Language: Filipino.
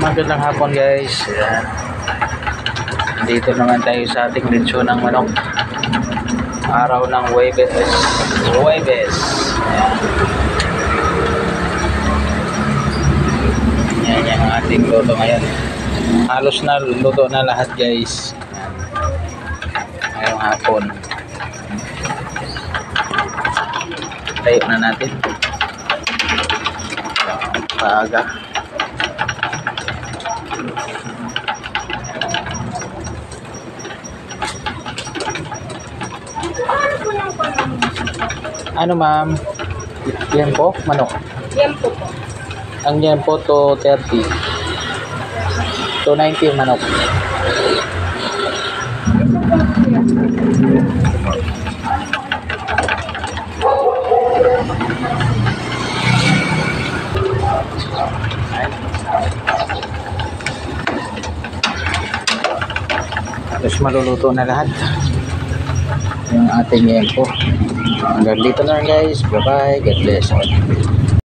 Magandang hapon guys. Ayan. Dito naman tayo sa ating lechon ng manok. Araw ng Huwebes. Huwebes. Ayan. Yan yung ating luto ngayon. Halos na luto na lahat guys. Ngayong hapon. Tayo na natin. Paaga. Ano ma'am? Yempo? Manok? Yempo po. Ang yempo to 30. 290 manok. Tapos maluluto na lahat yung ating yempo. Hanggang dito na lang guys. Bye bye. God bless all.